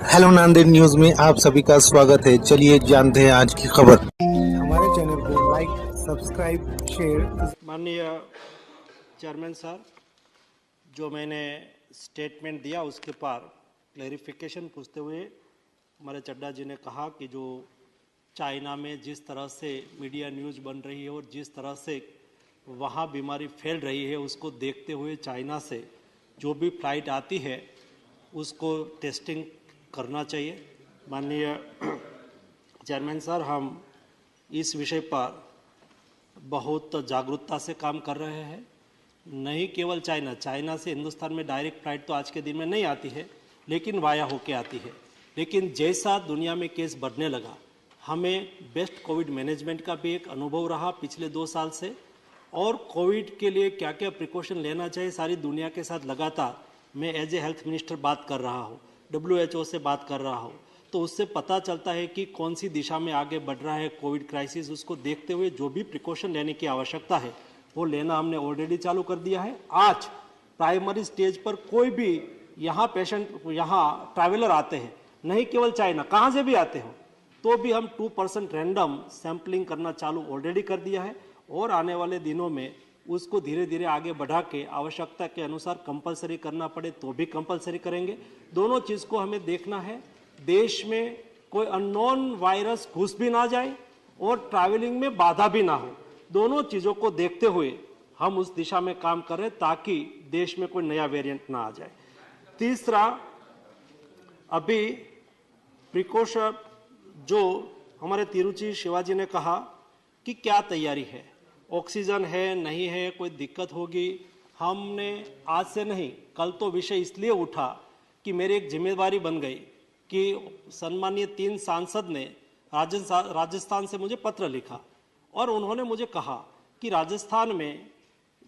Hello Nanded news में आप सभी का स्वागत है। चलिए जानते हैं आज की खबर। हमारे चैनल को लाइक, सब्सक्राइब, शेयर। माननीय चेयरमैन साहब, जो मैंने स्टेटमेंट दिया उसके पार क्लैरिफिकेशन पूछते हुए हमारे चड्डा जी ने कहा कि जो चाइना में जिस तरह से मीडिया न्यूज़ बन रही है और जिस तरह से वहाँ बीमारी फैल रही है, उसको देखते हुए चाइना से जो भी फ्लाइट आती है उसको टेस्टिंग करना चाहिए। माननीय चेयरमैन सर, हम इस विषय पर बहुत जागरूकता से काम कर रहे हैं। नहीं केवल चाइना से हिंदुस्तान में डायरेक्ट फ्लाइट तो आज के दिन में नहीं आती है, लेकिन वाया होके आती है। लेकिन जैसा दुनिया में केस बढ़ने लगा, हमें बेस्ट कोविड मैनेजमेंट का भी एक अनुभव रहा पिछले 2 साल से, और कोविड के लिए क्या क्या प्रिकॉशन लेना चाहिए सारी दुनिया के साथ लगातार मैं एज ए हेल्थ मिनिस्टर बात कर रहा हूँ, WHO से बात कर रहा हूँ। तो उससे पता चलता है कि कौन सी दिशा में आगे बढ़ रहा है कोविड क्राइसिस। उसको देखते हुए जो भी प्रिकॉशन लेने की आवश्यकता है वो लेना हमने ऑलरेडी चालू कर दिया है। आज प्राइमरी स्टेज पर कोई भी यहाँ पेशेंट, यहाँ ट्रैवलर आते हैं, नहीं केवल चाइना, कहाँ से भी आते हो, तो भी हम 2% रैंडम सैम्पलिंग करना चालू ऑलरेडी कर दिया है, और आने वाले दिनों में उसको धीरे धीरे आगे बढ़ा के आवश्यकता के अनुसार कंपलसरी करना पड़े तो भी कंपलसरी करेंगे। दोनों चीज़ को हमें देखना है, देश में कोई अननोन वायरस घुस भी ना जाए और ट्रैवलिंग में बाधा भी ना हो। दोनों चीज़ों को देखते हुए हम उस दिशा में काम कर रहे हैं ताकि देश में कोई नया वेरिएंट ना आ जाए। तीसरा, अभी प्रिकॉशन जो हमारे तिरुचि शिवाजी ने कहा कि क्या तैयारी है, ऑक्सीजन है नहीं है, कोई दिक्कत होगी। हमने आज से नहीं, कल तो विषय इसलिए उठा कि मेरी एक जिम्मेदारी बन गई कि सम्मानीय 3 सांसद ने राजस्थान से मुझे पत्र लिखा और उन्होंने मुझे कहा कि राजस्थान में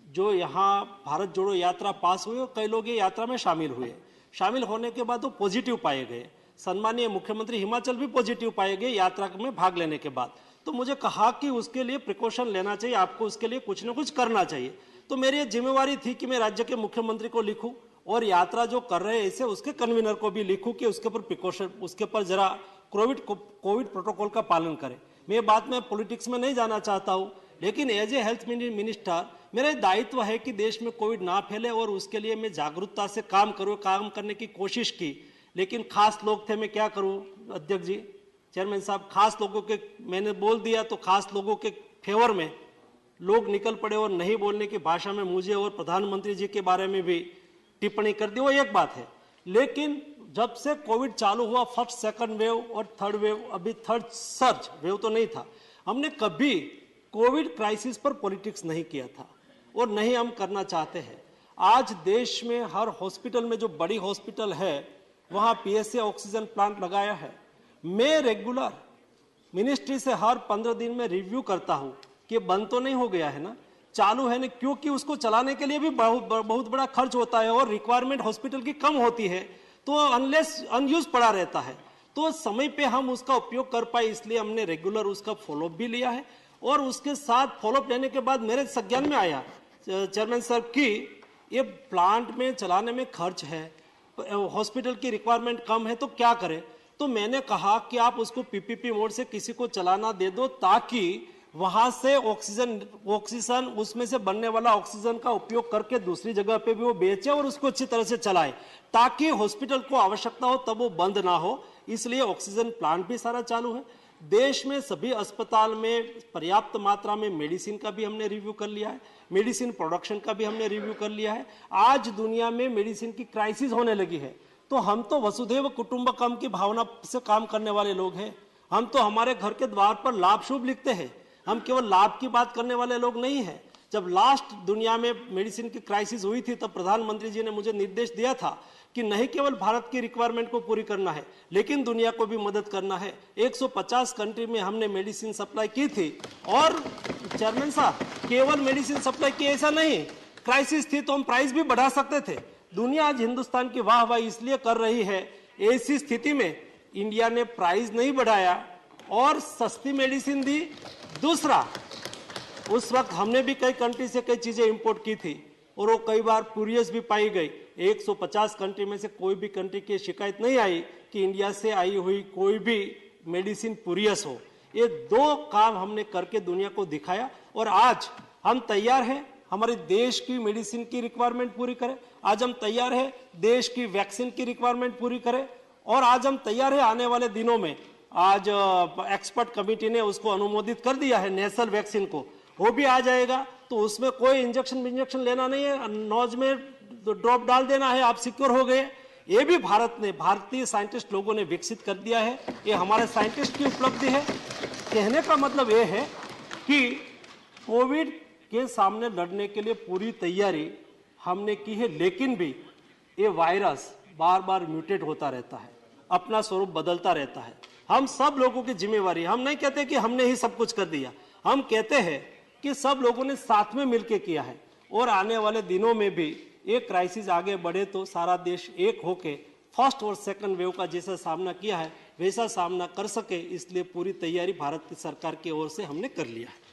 जो यहाँ भारत जोड़ो यात्रा पास हुई और कई लोग ये यात्रा में शामिल हुए, शामिल होने के बाद वो पॉजिटिव पाए गए। सम्मानीय मुख्यमंत्री हिमाचल भी पॉजिटिव पाए गए यात्रा में भाग लेने के बाद। तो मुझे कहा कि उसके लिए प्रिकॉशन लेना चाहिए, आपको उसके लिए कुछ ना कुछ करना चाहिए। तो मेरी ये जिम्मेवारी थी कि मैं राज्य के मुख्यमंत्री को लिखूं और यात्रा जो कर रहे हैं ऐसे उसके कन्वीनर को भी लिखूं कि उसके ऊपर प्रिकॉशन, उसके ऊपर जरा कोविड प्रोटोकॉल का पालन करें। मैं बात में पॉलिटिक्स में नहीं जाना चाहता हूं, लेकिन एज ए हेल्थ मिनिस्टर मेरा दायित्व है कि देश में कोविड ना फैले और उसके लिए मैं जागरूकता से काम करने की कोशिश की। लेकिन खास लोग थे, मैं क्या करूं अध्यक्ष जी, चेयरमैन साहब, खास लोगों के मैंने बोल दिया तो खास लोगों के फेवर में लोग निकल पड़े और नहीं बोलने की भाषा में मुझे और प्रधानमंत्री जी के बारे में भी टिप्पणी कर दी। वो एक बात है, लेकिन जब से कोविड चालू हुआ, फर्स्ट सेकंड वेव और थर्ड वेव, अभी थर्ड सर्ज वेव तो नहीं था, हमने कभी कोविड क्राइसिस पर पॉलिटिक्स नहीं किया था और नहीं हम करना चाहते हैं। आज देश में हर हॉस्पिटल में, जो बड़ी हॉस्पिटल है वहाँ PSA ऑक्सीजन प्लांट लगाया है। मैं रेगुलर मिनिस्ट्री से हर 15 दिन में रिव्यू करता हूँ कि बंद तो नहीं हो गया है ना, चालू है ना, क्योंकि उसको चलाने के लिए भी बहुत बड़ा खर्च होता है और रिक्वायरमेंट हॉस्पिटल की कम होती है, तो अनलेस अनयूज पड़ा रहता है, तो समय पे हम उसका उपयोग कर पाए, इसलिए हमने रेगुलर उसका फॉलोअप भी लिया है। और उसके साथ फॉलोअप लेने के बाद मेरे संज्ञान में आया चेयरमैन सर कि ये प्लांट में चलाने में खर्च है, हॉस्पिटल की रिक्वायरमेंट कम है, तो क्या करें। तो मैंने कहा कि आप उसको PPP मोड से किसी को चलाना दे दो ताकि वहां से ऑक्सीजन उसमें से बनने वाला ऑक्सीजन का उपयोग करके दूसरी जगह पे भी वो बेचे और उसको अच्छी तरह से चलाए, ताकि हॉस्पिटल को आवश्यकता हो तब वो बंद ना हो। इसलिए ऑक्सीजन प्लांट भी सारा चालू है। देश में सभी अस्पताल में पर्याप्त मात्रा में मेडिसिन का भी हमने रिव्यू कर लिया है, मेडिसिन प्रोडक्शन का भी हमने रिव्यू कर लिया है। आज दुनिया में मेडिसिन की क्राइसिस होने लगी है, तो हम तो वसुधैव कुटुंबकम की भावना से काम करने वाले लोग हैं। हम तो हमारे घर के द्वार पर लाभ शुभ लिखते हैं, हम केवल लाभ की बात करने वाले लोग नहीं हैं। जब लास्ट दुनिया में मेडिसिन की क्राइसिस हुई थी तब प्रधानमंत्री जी ने मुझे निर्देश दिया था कि नहीं केवल भारत की रिक्वायरमेंट को पूरी करना है लेकिन दुनिया को भी मदद करना है। 150 कंट्री में हमने मेडिसिन सप्लाई की थी। और चेयरमैन साहब, केवल मेडिसिन सप्लाई की ऐसा नहीं, क्राइसिस थी तो हम प्राइस भी बढ़ा सकते थे। दुनिया आज हिंदुस्तान की वाहवाही इसलिए कर रही है, ऐसी स्थिति में इंडिया ने प्राइस नहीं बढ़ाया और सस्ती मेडिसिन दी। दूसरा, उस वक्त हमने भी कई कंट्री से कई चीजें इंपोर्ट की थी और वो कई बार स्पूरियस भी पाई गई। 150 कंट्री में से कोई भी कंट्री की शिकायत नहीं आई कि इंडिया से आई हुई कोई भी मेडिसिन स्पूरियस हो। ये 2 काम हमने करके दुनिया को दिखाया और आज हम तैयार हैं हमारे देश की मेडिसिन की रिक्वायरमेंट पूरी करें। आज हम तैयार हैं देश की वैक्सीन की रिक्वायरमेंट पूरी करें और आज हम तैयार हैं आने वाले दिनों में, आज एक्सपर्ट कमेटी ने उसको अनुमोदित कर दिया है नेशनल वैक्सीन को, वो भी आ जाएगा। तो उसमें कोई इंजेक्शन लेना नहीं है, नोज में ड्रॉप डाल देना है, आप सिक्योर हो गए। ये भी भारतीय साइंटिस्ट लोगों ने विकसित कर दिया है। ये हमारे साइंटिस्ट की उपलब्धि है। कहने का मतलब ये है कि कोविड के सामने लड़ने के लिए पूरी तैयारी हमने की है, लेकिन भी ये वायरस बार बार म्यूटेट होता रहता है, अपना स्वरूप बदलता रहता है। हम सब लोगों की जिम्मेवारी, हम नहीं कहते कि हमने ही सब कुछ कर दिया, हम कहते हैं कि सब लोगों ने साथ में मिलकर किया है और आने वाले दिनों में भी एक क्राइसिस आगे बढ़े तो सारा देश एक होके फर्स्ट और सेकंड वेव का जैसा सामना किया है वैसा सामना कर सके, इसलिए पूरी तैयारी भारत की सरकार की ओर से हमने कर लिया है।